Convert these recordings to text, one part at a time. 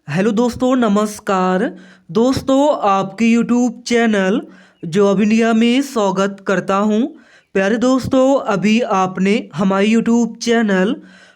Hello दोस्तों, नमस्कार। दोस्तों, आपके यूट्यूब चैनल जॉब इंडिया में स्वागत करता हूं। प्यारे दोस्तों, अभी आपने हमारे यूट्यूब चैनल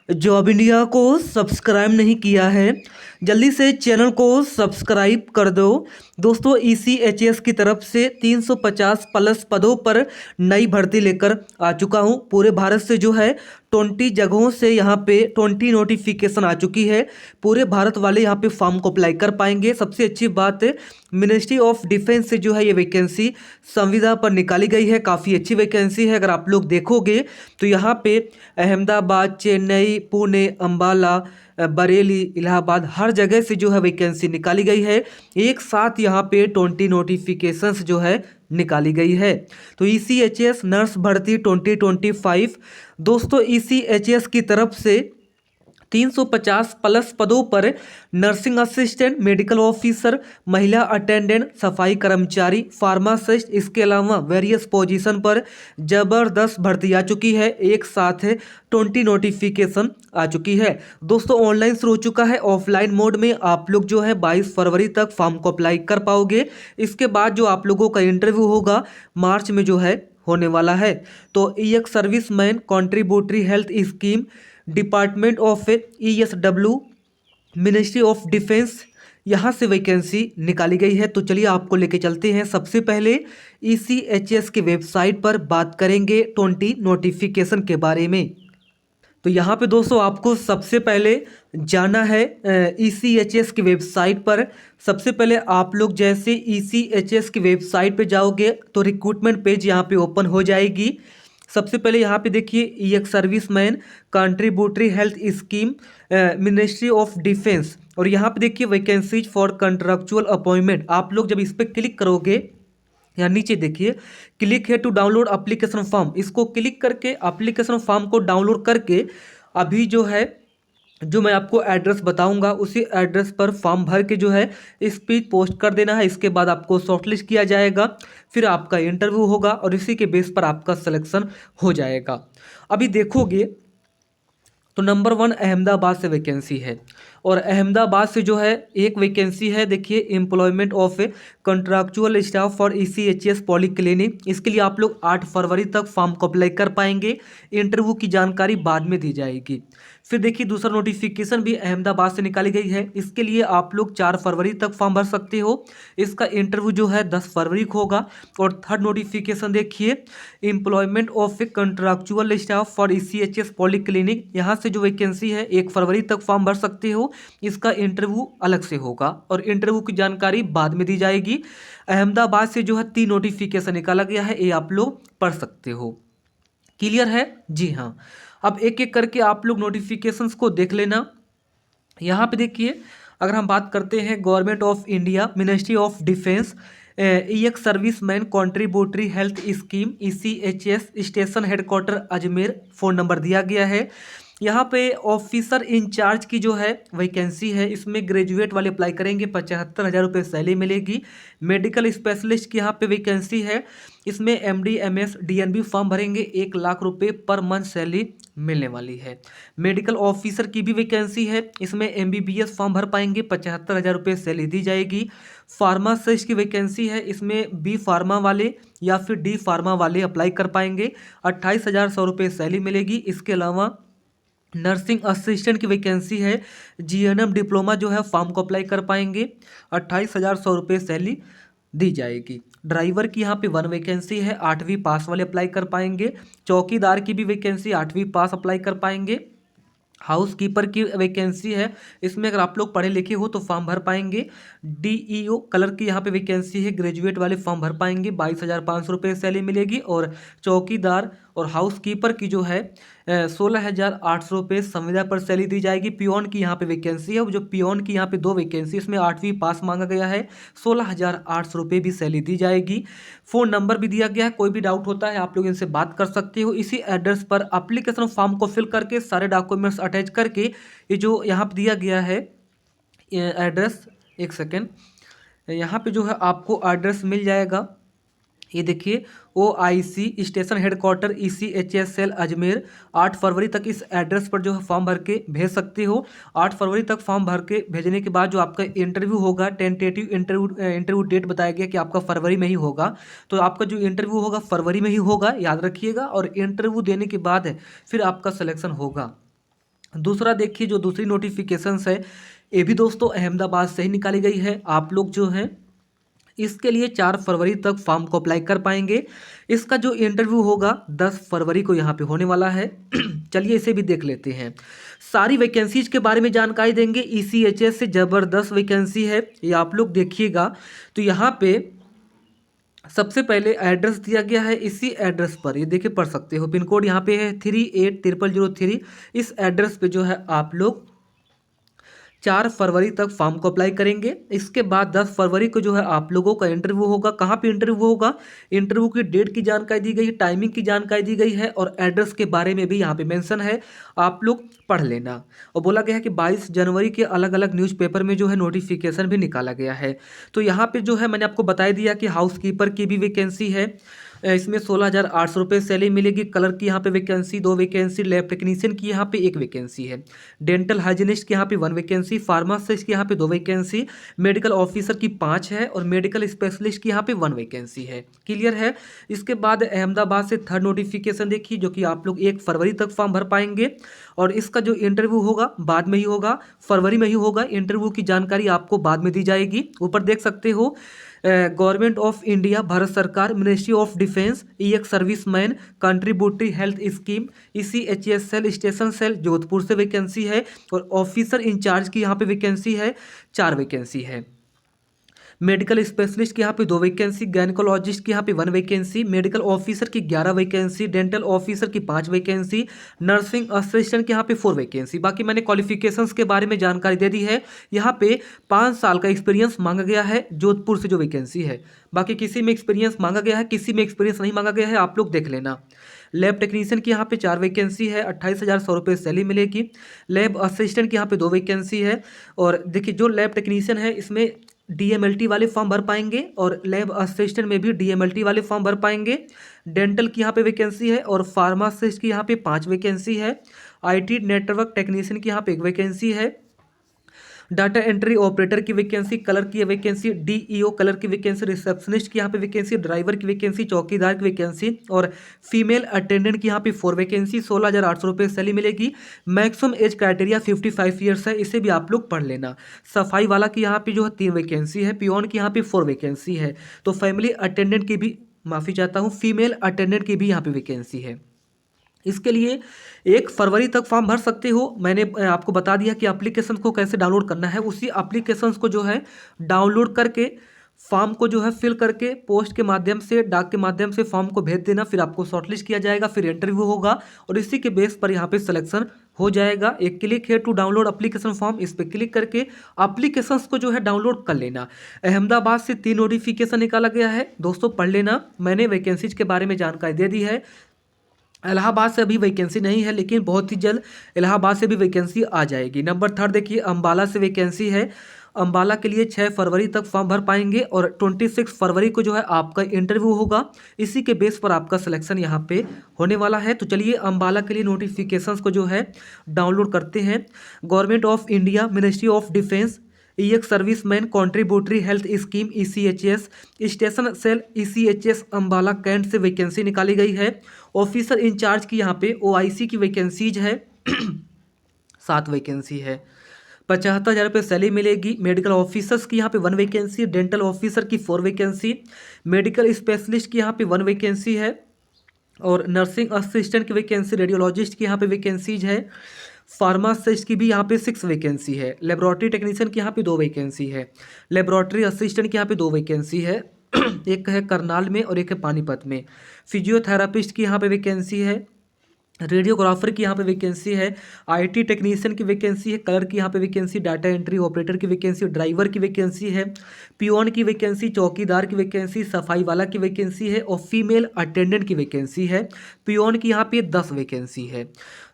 जॉब इंडिया को सब्सक्राइब नहीं किया है, जल्दी से चैनल को सब्सक्राइब कर दो। दोस्तों, ECHS की तरफ से 350 प्लस पदों पर नई भर्ती लेकर आ चुका हूं। पूरे भारत से जो है 20 जगहों से यहाँ पे 20 नोटिफिकेशन आ चुकी है। पूरे भारत वाले यहाँ पे फॉर्म को अप्लाई कर पाएंगे। सबसे अच्छी बात है, मिनिस्ट्री ऑफ डिफेंस से जो है ये वैकेंसी संविदा पर निकाली गई है। काफ़ी अच्छी वैकेंसी है। अगर आप लोग देखोगे तो यहाँ पे अहमदाबाद, चेन्नई, पुणे, अम्बाला, बरेली, इलाहाबाद, हर जगह से जो है वैकेंसी निकाली गई है। एक साथ यहाँ पे 20 नोटिफिकेशंस जो है निकाली गई है। तो ECHS नर्स भर्ती 2025 दोस्तों, ECHS की तरफ से 350 प्लस पदों पर नर्सिंग असिस्टेंट, मेडिकल ऑफिसर, महिला अटेंडेंट, सफाई कर्मचारी, फार्मासिस्ट, इसके अलावा वेरियस पोजीशन पर जबरदस्त भर्ती आ चुकी है। एक साथ 20 नोटिफिकेशन आ चुकी है। दोस्तों, ऑनलाइन शुरू हो चुका है। ऑफलाइन मोड में आप लोग जो है 22 फरवरी तक फॉर्म को अप्लाई कर पाओगे। इसके बाद जो आप लोगों का इंटरव्यू होगा मार्च में जो है होने वाला है। तो एक serviceman contributory health scheme, department of ESW, ministry of defence, यहाँ से वैकेंसी निकाली गई है। तो चलिए आपको लेके चलते हैं। सबसे पहले ECHS की वेबसाइट पर बात करेंगे 20 नोटिफिकेशन के बारे में। तो यहाँ पे दोस्तों आपको सबसे पहले जाना है ECHS की वेबसाइट पर। सबसे पहले आप लोग जैसे ECHS की वेबसाइट पे जाओगे तो रिक्रूटमेंट पेज यहाँ पे ओपन हो जाएगी। सबसे पहले यहाँ पे देखिए, एक serviceman contributory health scheme, ministry of defence, और यहाँ पे देखिए वैकेंसीज फॉर कंट्रेक्चुअल अपॉइंटमेंट। आप लोग जब इस पर क्लिक करोगे, यहाँ नीचे देखिए क्लिक है टू डाउनलोड एप्लीकेशन फॉर्म, इसको क्लिक करके एप्लीकेशन फॉर्म को डाउनलोड करके अभी जो है जो मैं आपको एड्रेस बताऊंगा उसी एड्रेस पर फॉर्म भर के जो है स्पीड पोस्ट कर देना है। इसके बाद आपको शॉर्टलिस्ट किया जाएगा, फिर आपका इंटरव्यू होगा और इसी के बेस पर आपका सिलेक्शन हो जाएगा। अभी देखोगे तो नंबर 1 अहमदाबाद से वैकेंसी है, और अहमदाबाद से जो है एक वैकेंसी है। देखिए, employment of contractual staff for ECHS polyclinic. इसके लिए आप लोग 8 फरवरी तक फॉर्म को अप्लाई कर पाएंगे। इंटरव्यू की जानकारी बाद में दी जाएगी। फिर देखिए, दूसरा नोटिफिकेशन भी अहमदाबाद से निकाली गई है। इसके लिए आप लोग 4 फरवरी तक फॉर्म भर सकते हो। इसका इंटरव्यू जो है 10 फरवरी को होगा। और थर्ड नोटिफिकेशन देखिए, employment of contractual staff for ECHS polyclinic. यहाँ से जो वैकेंसी है 1 फरवरी तक फॉर्म भर सकते हो। इसका इंटरव्यू अलग से होगा और इंटरव्यू की जानकारी बाद में दी जाएगी। अहमदाबाद से जो है 3 नोटिफिकेशन निकाला गया है, ये आप लोग पढ़ सकते हो। क्लियर है? जी हाँ। अब एक एक करके आप लोग नोटिफिकेशंस को देख लेना। यहाँ पे देखिए, अगर हम बात करते हैं government of India, ministry of defence, ex serviceman contributory health scheme, ECHS, station headquarter Ajmer, phone number दिया गया है। यहाँ पे ऑफिसर इंचार्ज की जो है वैकेंसी है, इसमें ग्रेजुएट वाले अप्लाई करेंगे, 75,000 रुपये सैलरी मिलेगी। मेडिकल स्पेशलिस्ट की यहाँ पे वैकेंसी है, इसमें MD MS DNB फॉर्म भरेंगे, 1 लाख रुपये पर मंथ सैलरी मिलने वाली है। मेडिकल ऑफिसर की भी वैकेंसी है, इसमें MBBS फॉर्म भर पाएंगे, 75,000 रुपये सैलरी दी जाएगी। फार्मासिस्ट की वैकेंसी है, इसमें B फार्मा वाले या फिर D फार्मा वाले अप्लाई कर पाएंगे, 28,100 रुपये सैलरी मिलेगी। इसके अलावा नर्सिंग असिस्टेंट की वैकेंसी है, GNM डिप्लोमा जो है फॉर्म को अप्लाई कर पाएंगे, 28,100 रुपये सैलरी दी जाएगी। ड्राइवर की यहाँ पे 1 वैकेंसी है, 8वीं पास वाले अप्लाई कर पाएंगे। चौकीदार की भी वैकेंसी 8वीं पास अप्लाई कर पाएंगे। हाउस कीपर की वैकेंसी है, इसमें अगर आप लोग पढ़े लिखे हो तो फॉर्म भर पाएंगे। DEO कलर की यहाँ पे वैकेंसी है, ग्रेजुएट वाले फॉर्म भर पाएंगे, 22,500 रुपये सैलरी मिलेगी। और चौकीदार और हाउस कीपर की जो है 16,800 रुपये संविदा पर सैलरी दी जाएगी। पियोन की यहाँ पे वैकेंसी है, जो पियोन की यहाँ पे 2 वैकेंसी, इसमें 8वीं पास मांगा गया है, 16,800 रुपये भी सैलरी दी जाएगी। फ़ोन नंबर भी दिया गया है, कोई भी डाउट होता है आप लोग इनसे बात कर सकते हो। इसी एड्रेस पर एप्लीकेशन फॉर्म को फिल करके सारे डॉक्यूमेंट्स अटैच करके, ये जो यहाँ पे दिया गया है एड्रेस, एक सेकेंड, यहाँ पे जो है आपको एड्रेस मिल जाएगा। ये देखिए OIC station headquarters ECHS cell Ajmer. 8 फरवरी तक इस एड्रेस पर जो है फॉर्म भर के भेज सकते हो। 8 फरवरी तक फॉर्म भर के भेजने के बाद जो आपका इंटरव्यू होगा, टेंटेटिव इंटरव्यू डेट बताया गया कि आपका फरवरी में ही होगा। तो आपका जो इंटरव्यू होगा फरवरी में ही होगा, याद रखिएगा। और इंटरव्यू देने के बाद है फिर आपका सिलेक्शन होगा। दूसरा देखिए जो दूसरी नोटिफिकेशंस है ये भी दोस्तों अहमदाबाद से ही निकाली गई है। आप लोग जो है इसके लिए 4 फरवरी तक फॉर्म को अप्लाई कर पाएंगे। इसका जो इंटरव्यू होगा 10 फरवरी को यहाँ पे होने वाला है। चलिए इसे भी देख लेते हैं। सारी वैकेंसीज के बारे में जानकारी देंगे। ECHS से ज़बरदस्त वैकेंसी है, ये आप लोग देखिएगा। तो यहाँ पे सबसे पहले एड्रेस दिया गया है, इसी एड्रेस पर ये देखिए पढ़ सकते हो। पिन कोड यहाँ पे है 380003। इस एड्रेस पे जो है आप लोग 4 फरवरी तक फॉर्म को अप्लाई करेंगे। इसके बाद 10 फरवरी को जो है आप लोगों का इंटरव्यू होगा। कहाँ पे इंटरव्यू होगा, इंटरव्यू की डेट की जानकारी दी गई है, टाइमिंग की जानकारी दी गई है और एड्रेस के बारे में भी यहाँ पे मेंशन है, आप लोग पढ़ लेना। और बोला गया है कि 22 जनवरी के अलग अलग न्यूज़पेपर में जो है नोटिफिकेशन भी निकाला गया है। तो यहाँ पे जो है मैंने आपको बता दिया कि हाउस कीपर की भी वैकेंसी है। इसमें 16,800 रुपये सैलरी मिलेगी। कलर की यहाँ पे वैकेंसी 2 वैकेंसी, लैब टेक्नीशियन की यहाँ पे 1 वैकेंसी है, डेंटल हाइजीनिस्ट की यहाँ पे 1 वैकेंसी, फार्मासिस्ट की यहाँ पे 2 वैकेंसी, मेडिकल ऑफिसर की 5 है और मेडिकल स्पेशलिस्ट की यहाँ पे 1 वैकेंसी है। क्लियर है। इसके बाद अहमदाबाद से थर्ड नोटिफिकेशन देखिए, जो कि आप लोग 1 फरवरी तक फॉर्म भर पाएंगे और इसका जो इंटरव्यू होगा बाद में ही होगा, फरवरी में ही होगा। इंटरव्यू की जानकारी आपको बाद में दी जाएगी। ऊपर देख सकते हो गवर्नमेंट ऑफ इंडिया, भारत सरकार, ministry of defence, ex serviceman contributory health scheme, ECHS cell station cell Jodhpur से वैकेंसी है और ऑफिसर इंचार्ज की यहाँ पे वैकेंसी है, 4 वैकेंसी है। मेडिकल स्पेशलिस्ट की यहाँ पे 2 वैकेंसी, गायनेकोलॉजिस्ट की यहाँ पे 1 वैकेंसी, मेडिकल ऑफिसर की 11 वैकेंसी, डेंटल ऑफिसर की 5 वैकेंसी, नर्सिंग असिस्टेंट की यहाँ पे 4 वैकेंसी। बाकी मैंने क्वालिफिकेशंस के बारे में जानकारी दे दी है। यहाँ पे 5 साल का एक्सपीरियंस मांगा गया है जोधपुर से जो वैकेंसी है। बाकी किसी में एक्सपीरियंस मांगा गया है, किसी में एक्सपीरियंस नहीं मांगा गया है, आप लोग देख लेना। लैब टेक्नीशियन की यहाँ पे 4 वैकेंसी है, 28,100 रुपये सैलरी मिलेगी। लैब असिस्टेंट की यहाँ पे 2 वैकेंसी है। और देखिए जो लैब टेक्नीशियन है इसमें DMLT वाले फॉर्म भर पाएंगे और लैब असिस्टेंट में भी DMLT वाले फॉर्म भर पाएंगे। डेंटल की यहाँ पे वैकेंसी है और फार्मासिस्ट की यहाँ पे 5 वैकेंसी है। IT नेटवर्क टेक्नीशियन की यहाँ पे 1 वैकेंसी है। डाटा एंट्री ऑपरेटर की वैकेंसी, कलर की वैकेंसी, DEO कलर की वैकेंसी, रिसेप्शनिस्ट की यहाँ पे वैकेंसी, ड्राइवर की वैकेंसी, चौकीदार की वैकेंसी और फीमेल अटेंडेंट की यहाँ पे 4 वैकेंसी। 16,800 रुपये सैलरी मिलेगी। मैक्सिमम एज क्राइटेरिया 55 ईयर्स है, इसे भी आप लोग पढ़ लेना। सफाई वाला की यहाँ पे जो है 3 वैकेंसी है, पियोन की यहाँ पे 4 वैकेंसी है। तो फैमिली अटेंडेंट की भी, माफ़ी चाहता हूँ, फीमेल अटेंडेंट की भी यहाँ पे वैकेंसी है। इसके लिए 1 फरवरी तक फॉर्म भर सकते हो। मैंने आपको बता दिया कि एप्लीकेशन को कैसे डाउनलोड करना है। उसी एप्लीकेशंस को जो है डाउनलोड करके फॉर्म को जो है फिल करके पोस्ट के माध्यम से, डाक के माध्यम से फॉर्म को भेज देना। फिर आपको शॉर्टलिस्ट किया जाएगा, फिर इंटरव्यू होगा और इसी के बेस पर यहाँ पे सिलेक्शन हो जाएगा। एक क्लिक है टू डाउनलोड एप्लीकेशन फॉर्म, इस पर क्लिक करके एप्लीकेशंस को जो है डाउनलोड कर लेना। अहमदाबाद से 3 नोटिफिकेशन निकाला गया है, दोस्तों पढ़ लेना। मैंने वैकेंसीज के बारे में जानकारी दे दी है। इलाहाबाद से अभी वैकेंसी नहीं है, लेकिन बहुत ही जल्द इलाहाबाद से भी वैकेंसी आ जाएगी। नंबर 3 देखिए अम्बाला से वैकेंसी है। अम्बाला के लिए 6 फरवरी तक फॉर्म भर पाएंगे और 26 फरवरी को जो है आपका इंटरव्यू होगा। इसी के बेस पर आपका सिलेक्शन यहाँ पे होने वाला है। तो चलिए अम्बाला के लिए नोटिफिकेशंस को जो है डाउनलोड करते हैं। Government of India, ministry of defence, ex serviceman contributory health scheme, ECHS station cell, ECHS Ambala cantt से वैकेंसी निकाली गई है। ऑफिसर इंचार्ज की यहाँ पे OIC की वैकेंसीज है 7 वैकेंसी है। 75,000 रुपये सैलरी मिलेगी। मेडिकल ऑफिसर्स की यहाँ पे 1 वैकेंसी, डेंटल ऑफिसर की 4 वैकेंसी, मेडिकल स्पेशलिस्ट की यहाँ पे 1 वैकेंसी है और नर्सिंग असिस्टेंट की वैकेंसी, रेडियोलॉजिस्ट की यहाँ पे वैकेंसीज है। फार्मासिस्ट की भी यहाँ पे 6 वैकेंसी है। लेबोरेटरी टेक्नीशियन की यहाँ पे 2 वैकेंसी है। लेबोरेटरी असिस्टेंट की यहाँ पे 2 वैकेंसी है। एक है करनाल में और एक है पानीपत में। फिजियोथेरापिस्ट की यहाँ पे वैकेंसी है। रेडियोग्राफर की यहाँ पे वैकेंसी है। IT टेक्नीशियन की वैकेंसी है। कलर की यहाँ पे वैकेंसी, डाटा एंट्री ऑपरेटर की वैकेंसी, ड्राइवर की वैकेंसी है, पियोन की वैकेंसी, चौकीदार की वैकेंसी, सफाई वाला की वैकेंसी है और फीमेल अटेंडेंट की वैकेंसी है। पियोन की यहाँ पे 10 वैकेंसी है।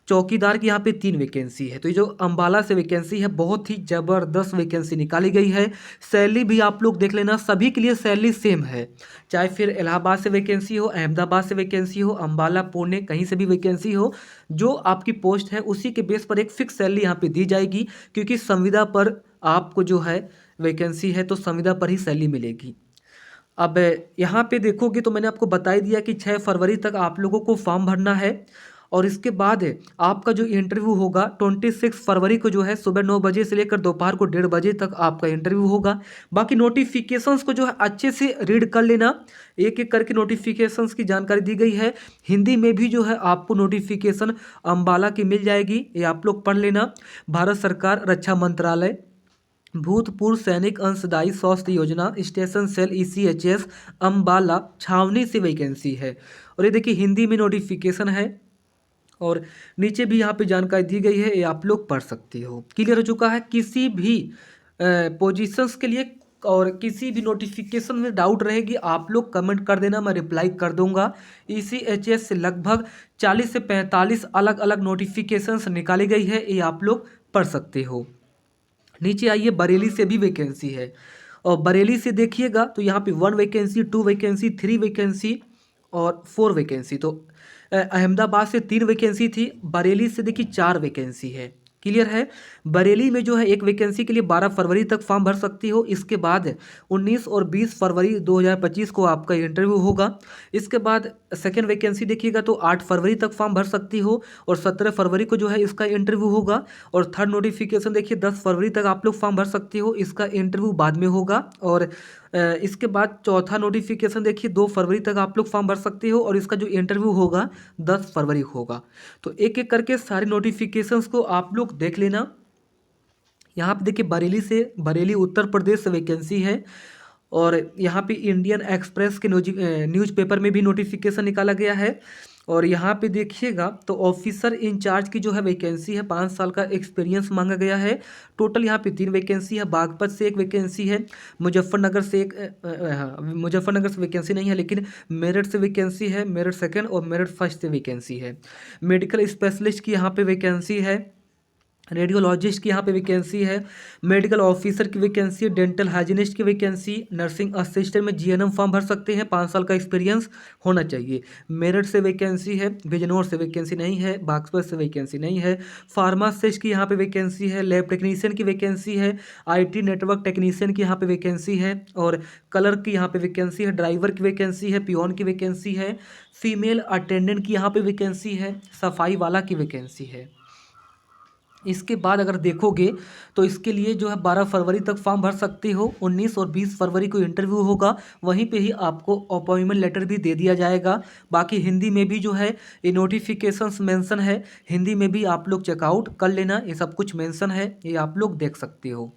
चौकीदार की यहाँ पे 3 वैकेंसी है। तो ये जो अम्बाला से वैकेंसी है बहुत ही ज़बरदस्त वैकेंसी निकाली गई है। सैलरी भी आप लोग देख लेना, सभी के लिए सैलरी सेम है, चाहे फिर इलाहाबाद से वैकेंसी हो, अहमदाबाद से वैकेंसी हो, अम्बाला, पुणे, कहीं से भी वैकेंसी हो, जो आपकी पोस्ट है उसी के बेस पर एक फिक्स सैलरी यहाँ पे दी जाएगी, क्योंकि संविदा पर आपको जो है वैकेंसी है तो संविदा पर ही सैलरी मिलेगी। अब यहाँ पे देखोगे तो मैंने आपको बता ही दिया कि 6 फरवरी तक आप लोगों को फॉर्म भरना है, और इसके बाद आपका जो इंटरव्यू होगा 26 फरवरी को जो है सुबह 9 बजे से लेकर दोपहर को 1:30 बजे तक आपका इंटरव्यू होगा। बाकी नोटिफिकेशंस को जो है अच्छे से रीड कर लेना, एक एक करके नोटिफिकेशंस की जानकारी दी गई है। हिंदी में भी जो है आपको नोटिफिकेशन अम्बाला की मिल जाएगी, ये आप लोग पढ़ लेना। भारत सरकार रक्षा मंत्रालय भूतपूर्व सैनिक अंशदायी स्वास्थ्य योजना स्टेशन सेल ECHS अम्बाला छावनी से वैकेंसी है, और ये देखिए हिंदी में नोटिफिकेशन है, और नीचे भी यहाँ पे जानकारी दी गई है, ये आप लोग पढ़ सकते हो। क्लियर हो चुका है। किसी भी पोजीशंस के लिए और किसी भी नोटिफिकेशन में डाउट रहेगी आप लोग कमेंट कर देना, मैं रिप्लाई कर दूंगा। ECHS से लगभग 40 से 45 अलग अलग नोटिफिकेशंस निकाली गई है, ये आप लोग पढ़ सकते हो। नीचे आइए, बरेली से भी वैकेंसी है, और बरेली से देखिएगा तो यहाँ पे 1 वैकेंसी, 2 वैकेंसी, 3 वैकेंसी और 4 वैकेंसी। तो अहमदाबाद से 3 वैकेंसी थी, बरेली से देखिए 4 वैकेंसी है। क्लियर है। बरेली में जो है एक वैकेंसी के लिए 12 फरवरी तक फॉर्म भर सकती हो। इसके बाद 19 और 20 फरवरी 2025 को आपका इंटरव्यू होगा। इसके बाद सेकेंड वैकेंसी देखिएगा तो 8 फरवरी तक फॉर्म भर सकती हो, और 17 फरवरी को जो है इसका इंटरव्यू होगा। और थर्ड नोटिफिकेशन देखिए 10 फरवरी तक आप लोग फॉर्म भर सकती हो, इसका इंटरव्यू बाद में होगा। और इसके बाद चौथा नोटिफिकेशन देखिए 2 फरवरी तक आप लोग फॉर्म भर सकते हो, और इसका जो इंटरव्यू होगा 10 फरवरी को होगा। तो एक एक करके सारे नोटिफिकेशंस को आप लोग देख लेना। यहाँ पे देखिए बरेली उत्तर प्रदेश से वैकेंसी है, और यहाँ पे इंडियन एक्सप्रेस के न्यूज़पेपर में भी नोटिफिकेशन निकाला गया है। और यहाँ पे देखिएगा तो ऑफिसर इंचार्ज की जो है वैकेंसी है, 5 साल का एक्सपीरियंस मांगा गया है। टोटल यहाँ पे 3 वैकेंसी है, बागपत से 1 वैकेंसी है, मुजफ्फरनगर से मुजफ्फरनगर से वैकेंसी नहीं है, लेकिन मेरठ से वैकेंसी है, मेरठ सेकेंड और मेरठ फर्स्ट से वैकेंसी है। मेडिकल स्पेशलिस्ट की यहाँ पे वैकेंसी है, रेडियोलॉजिस्ट की यहाँ पे वैकेंसी है, मेडिकल ऑफिसर की वैकेंसी है, डेंटल हाइजीनिस्ट की वैकेंसी, नर्सिंग असिस्टेंट में GNM फॉर्म भर सकते हैं, 5 साल का एक्सपीरियंस होना चाहिए। मेरठ से वैकेंसी है, बिजनौर से वैकेंसी नहीं है, बागपत से वैकेंसी नहीं है। फार्मासिस्ट की यहाँ पे वैकेंसी है, लैब टेक्नीशियन की वैकेंसी है, IT नेटवर्क टेक्नीशियन की यहाँ पे वैकेंसी है, और क्लर्क की यहाँ पे वैकेंसी है, ड्राइवर की वैकेंसी है, पियोन की वैकेंसी है, फीमेल अटेंडेंट की यहाँ पे वैकेंसी है, सफाई वाला की वैकेंसी है। इसके बाद अगर देखोगे तो इसके लिए जो है 12 फरवरी तक फॉर्म भर सकते हो, 19 और 20 फरवरी को इंटरव्यू होगा, वहीं पे ही आपको अपॉइंटमेंट लेटर भी दे दिया जाएगा। बाकी हिंदी में भी जो है ये नोटिफिकेशंस मेंशन है, हिंदी में भी आप लोग चेकआउट कर लेना, ये सब कुछ मेंशन है, ये आप लोग देख सकते हो।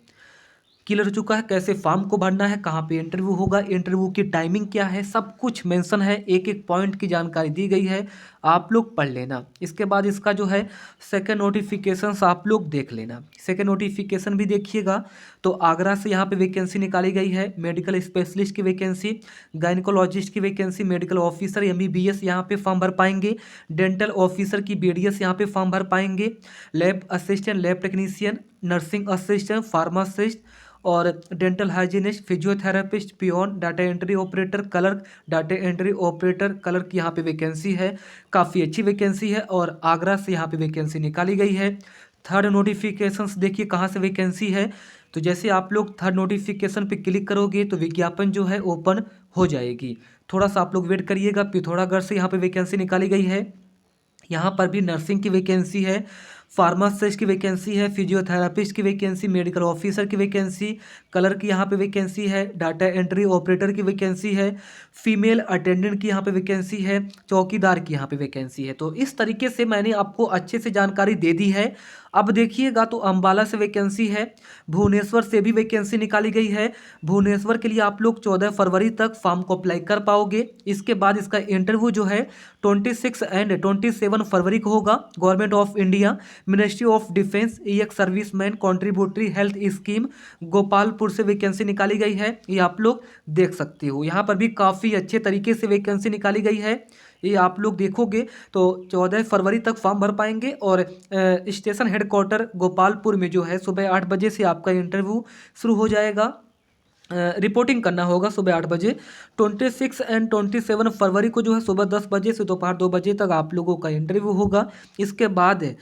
क्लियर हो चुका है। कैसे फॉर्म को भरना है, कहाँ पे इंटरव्यू होगा, इंटरव्यू की टाइमिंग क्या है, सब कुछ मेंशन है, एक एक पॉइंट की जानकारी दी गई है, आप लोग पढ़ लेना। इसके बाद इसका जो है सेकंड नोटिफिकेशंस आप लोग देख लेना। सेकंड नोटिफिकेशन भी देखिएगा तो आगरा से यहाँ पे वैकेंसी निकाली गई है, मेडिकल स्पेशलिस्ट की वैकेंसी, गायनिकोलॉजिस्ट की वैकेंसी, मेडिकल ऑफिसर MBBS यहाँ पे फॉर्म भर पाएंगे, डेंटल ऑफिसर की BDS यहाँ पे फॉर्म भर पाएंगे, lab assistant, lab technician, nursing assistant, pharmacist और dental hygienist, physiotherapist, peon, data entry operator, clerk, data entry operator, clerk यहाँ पे वैकेंसी है, काफ़ी अच्छी वैकेंसी है, और आगरा से यहाँ पे वैकेंसी निकाली गई है। थर्ड नोटिफिकेशंस देखिए कहाँ से वैकेंसी है, तो जैसे आप लोग थर्ड नोटिफिकेशन पे क्लिक करोगे तो विज्ञापन जो है ओपन हो जाएगी। थोड़ा सा आप लोग वेट करिएगा। पिथौरागढ़ से यहाँ पे वैकेंसी निकाली गई है, यहाँ पर भी नर्सिंग की वैकेंसी है, फार्मासिस्ट की वैकेंसी है, फिजियोथेरापिस्ट की वैकेंसी, मेडिकल ऑफिसर की वैकेंसी, क्लर्क की यहाँ पे वैकेंसी है, डाटा एंट्री ऑपरेटर की वैकेंसी है, फीमेल अटेंडेंट की यहाँ पे वैकेंसी है, चौकीदार की यहाँ पे वैकेंसी है। तो इस तरीके से मैंने आपको अच्छे से जानकारी दे दी है। अब देखिएगा तो अम्बाला से वैकेंसी है, भुवनेश्वर से भी वैकेंसी निकाली गई है। भुवनेश्वर के लिए आप लोग 14 फरवरी तक फॉर्म को अप्लाई कर पाओगे। इसके बाद इसका इंटरव्यू जो है 26 एंड 27 फरवरी को होगा। Government of India, ministry of defence, ex serviceman contributory health scheme, Gopalpur से वैकेंसी निकाली गई है, ये आप लोग देख सकते हो। यहाँ पर भी काफ़ी अच्छे तरीके से वैकेंसी निकाली गई है, ये आप लोग देखोगे तो 14 फरवरी तक फॉर्म भर पाएंगे। और स्टेशन हेडक्वार्टर गोपालपुर में जो है सुबह 8 बजे से आपका इंटरव्यू शुरू हो जाएगा। रिपोर्टिंग करना होगा सुबह 8 बजे। 26 एंड 27 फरवरी को जो है सुबह 10 बजे से दोपहर 2 बजे तक आप लोगों का इंटरव्यू होगा। इसके बाद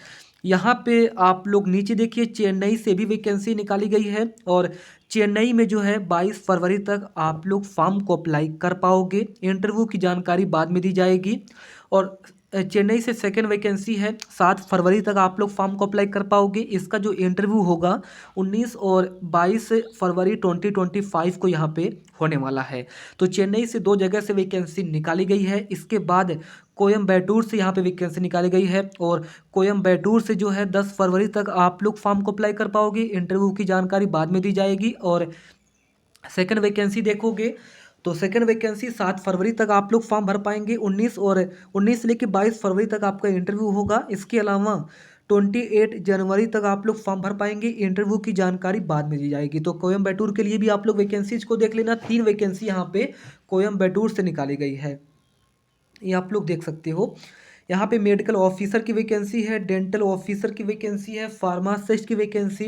यहाँ पे आप लोग नीचे देखिए, चेन्नई से भी वैकेंसी निकाली गई है और चेन्नई में जो है 22 फरवरी तक आप लोग फॉर्म को अप्लाई कर पाओगे। इंटरव्यू की जानकारी बाद में दी जाएगी। और चेन्नई से सेकेंड वैकेंसी है, 7 फरवरी तक आप लोग फॉर्म को अप्लाई कर पाओगे। इसका जो इंटरव्यू होगा 19 और 22 फरवरी 2025 को यहाँ पे होने वाला है। तो चेन्नई से 2 जगह से वैकेंसी निकाली गई है। इसके बाद कोयम्बटूर से यहाँ पे वैकेंसी निकाली गई है और कोयम्बटूर से जो है 10 फरवरी तक आप लोग फॉर्म को अप्लाई कर पाओगे। इंटरव्यू की जानकारी बाद में दी जाएगी। और सेकेंड वैकेंसी देखोगे तो सेकेंड वैकेंसी 7 फरवरी तक आप लोग फॉर्म भर पाएंगे। 19 से लेकर 22 फरवरी तक आपका इंटरव्यू होगा। इसके अलावा 28 जनवरी तक आप लोग फॉर्म भर पाएंगे। इंटरव्यू की जानकारी बाद में दी जाएगी। तो कोयम्बटूर के लिए भी आप लोग वैकेंसीज को देख लेना। 3 वैकेंसी यहाँ पे कोयम्बटूर से निकाली गई है, ये आप लोग देख सकते हो। यहाँ पे मेडिकल ऑफिसर की वैकेंसी है, डेंटल ऑफिसर की वैकेंसी है, फार्मासिस्ट की वैकेंसी,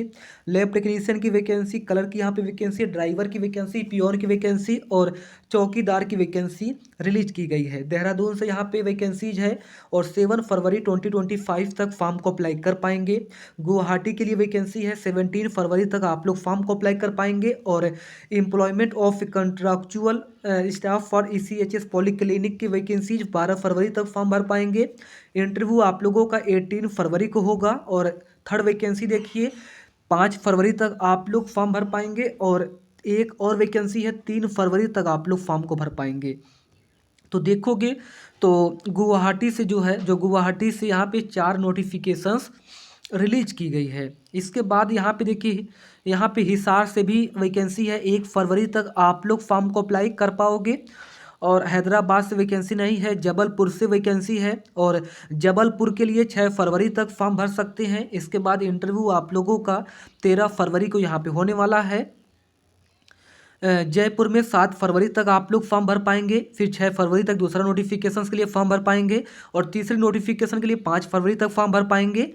लैब टेक्नीशियन की वैकेंसी, कलर की यहाँ पे वैकेंसी, ड्राइवर की वैकेंसी, पियोन की वैकेंसी और चौकीदार की वैकेंसी रिलीज की गई है। देहरादून से यहाँ पे वैकेंसीज है और 7 फरवरी 2025 तक फॉर्म को अप्लाई कर पाएंगे। गुवाहाटी के लिए वैकेंसी है, 17 फरवरी तक आप लोग फॉर्म को अप्लाई कर पाएंगे। और employment of contractual staff for ECHS polyclinic की वैकेंसीज 12 फरवरी तक फॉर्म भर पाएंगे। इंटरव्यू आप लोगों का 18 फरवरी को होगा। और थर्ड वैकेंसी देखिए, 5 फरवरी तक आप लोग फॉर्म भर पाएंगे। और एक और वैकेंसी है, 3 फरवरी तक आप लोग फॉर्म को भर पाएंगे। तो देखोगे तो गुवाहाटी से जो है, गुवाहाटी से यहाँ पे 4 नोटिफिकेशंस रिलीज की गई है। इसके बाद यहाँ पे देखिए, यहाँ पे हिसार से भी वैकेंसी है, 1 फरवरी तक आप लोग फॉर्म को अप्लाई कर पाओगे। और हैदराबाद से वैकेंसी नहीं है, जबलपुर से वैकेंसी है और जबलपुर के लिए 6 फरवरी तक फॉर्म भर सकते हैं। इसके बाद इंटरव्यू आप लोगों का 13 फरवरी को यहाँ पे होने वाला है। जयपुर में 7 फरवरी तक आप लोग फॉर्म भर पाएंगे। फिर 6 फरवरी तक दूसरा नोटिफिकेशन के लिए फॉर्म भर पाएंगे और तीसरे नोटिफिकेशन के लिए 5 फरवरी तक फॉर्म भर पाएंगे।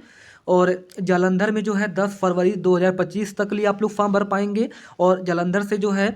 और जालंधर में जो है 10 फरवरी 2025 तक लिए आप लोग फॉर्म भर पाएंगे। और जालंधर से जो है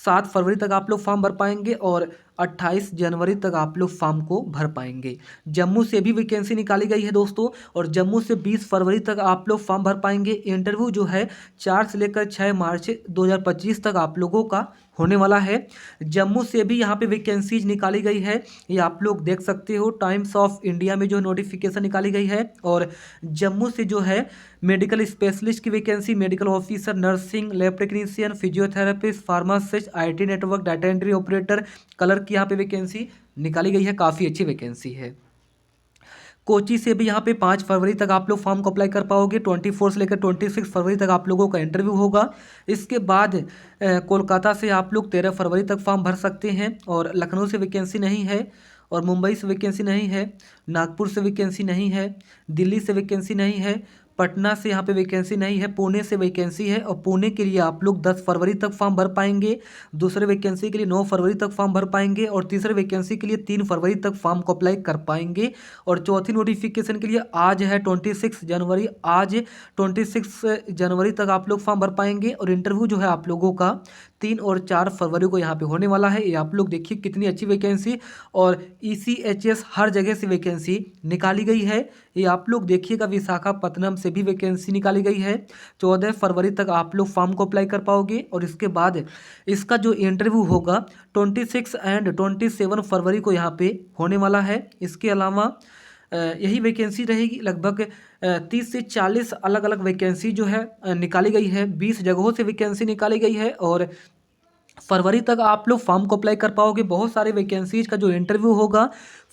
7 फरवरी तक आप लोग फॉर्म भर पाएंगे और 28 जनवरी तक आप लोग फॉर्म को भर पाएंगे। जम्मू से भी वैकेंसी निकाली गई है दोस्तों और जम्मू से 20 फरवरी तक आप लोग फॉर्म भर पाएंगे। इंटरव्यू जो है 4 से लेकर 6 मार्च 2025 तक आप लोगों का होने वाला है। जम्मू से भी यहाँ पे वैकेंसीज निकाली गई है, ये आप लोग देख सकते हो। टाइम्स ऑफ इंडिया में जो नोटिफिकेशन निकाली गई है। और जम्मू से जो है मेडिकल स्पेशलिस्ट की vacancy, medical officer, nursing, lab technician, physiotherapist, pharmacist, IT network, data entry operator, colour की यहाँ पे वैकेंसी निकाली गई है। काफ़ी अच्छी वैकेंसी है। कोची से भी यहाँ पे 5 फरवरी तक आप लोग फॉर्म को अप्लाई कर पाओगे। 24 से लेकर 26 फरवरी तक आप लोगों का इंटरव्यू होगा। इसके बाद कोलकाता से आप लोग 13 फरवरी तक फॉर्म भर सकते हैं। और लखनऊ से वैकेंसी नहीं है और मुंबई से वैकेंसी नहीं है, नागपुर से वैकेंसी नहीं है, दिल्ली से वैकेंसी नहीं है, पटना से यहाँ पे वैकेंसी नहीं है, पुणे से वैकेंसी है। और पुणे के लिए आप लोग 10 फरवरी तक फॉर्म भर पाएंगे। दूसरे वैकेंसी के लिए 9 फरवरी तक फॉर्म भर पाएंगे और तीसरे वैकेंसी के लिए 3 फरवरी तक फॉर्म को अप्लाई कर पाएंगे। और चौथी नोटिफिकेशन के लिए आज है 26 जनवरी, आज 26 जनवरी तक आप लोग फॉर्म भर पाएंगे। और इंटरव्यू जो है आप लोगों का 3 और 4 फरवरी को यहाँ पे होने वाला है। ये आप लोग देखिए कितनी अच्छी वैकेंसी और ECHS हर जगह से वैकेंसी निकाली गई है। ये आप लोग देखिएगा, विशाखापत्तनम से भी वैकेंसी निकाली गई है। 14 फरवरी तक आप लोग फॉर्म को अप्लाई कर पाओगे। और इसके बाद इसका जो इंटरव्यू होगा 26 एंड 27 फरवरी को यहाँ पे होने वाला है। इसके अलावा यही वैकेंसी रहेगी। लगभग 30 से 40 अलग अलग वैकेंसी जो है निकाली गई है। 20 जगहों से वैकेंसी निकाली गई है और फरवरी तक आप लोग फॉर्म को अप्लाई कर पाओगे। बहुत सारे वैकेंसीज का जो इंटरव्यू होगा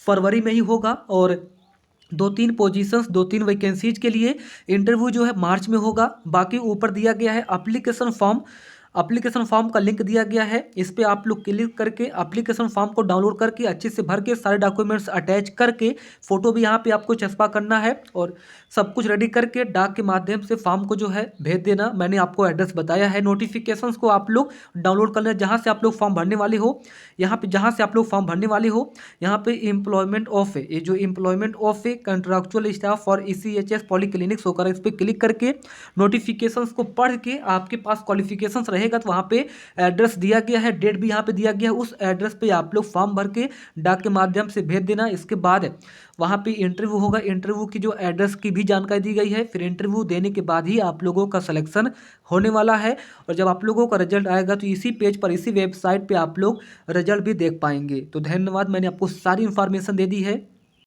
फरवरी में ही होगा। और 2-3 पोजीशंस, 2-3 वैकेंसीज के लिए इंटरव्यू जो है मार्च में होगा। बाकी ऊपर दिया गया है एप्लीकेशन फॉर्म एप्लीकेशन फॉर्म का लिंक दिया गया है, इस पर आप लोग क्लिक करके एप्लीकेशन फॉर्म को डाउनलोड करके अच्छे से भर के सारे डॉक्यूमेंट्स अटैच करके फ़ोटो भी यहाँ पे आपको चस्पा करना है और सब कुछ रेडी करके डाक के माध्यम से फॉर्म को जो है भेज देना। मैंने आपको एड्रेस बताया है। नोटिफिकेशंस को आप लोग डाउनलोड कर लेना जहाँ से आप लोग फॉर्म भरने वाले हो। यहाँ पे जहाँ से आप लोग फॉर्म भरने वाले हो यहाँ पे एम्प्लॉयमेंट ऑफ है, ये जो एम्प्लॉयमेंट ऑफ है contractual staff for ECHS polyclinics होकर इस पर क्लिक करके नोटिफिकेशंस को पढ़ के आपके पास क्वालिफिकेशंस रहेगा तो वहाँ पे एड्रेस दिया गया है, डेट भी यहाँ पे दिया गया है, उस एड्रेस पे आप लोग फॉर्म भर के डाक के माध्यम से भेज देना। इसके बाद वहाँ पे इंटरव्यू होगा, इंटरव्यू की जो एड्रेस की भी जानकारी दी गई है। फिर इंटरव्यू देने के बाद ही आप लोगों का सिलेक्शन होने वाला है और जब आप लोगों का रिजल्ट आएगा तो इसी पेज पर, इसी वेबसाइट पे आप लोग रिजल्ट भी देख पाएंगे। तो धन्यवाद, मैंने आपको सारी इन्फॉर्मेशन दे दी है।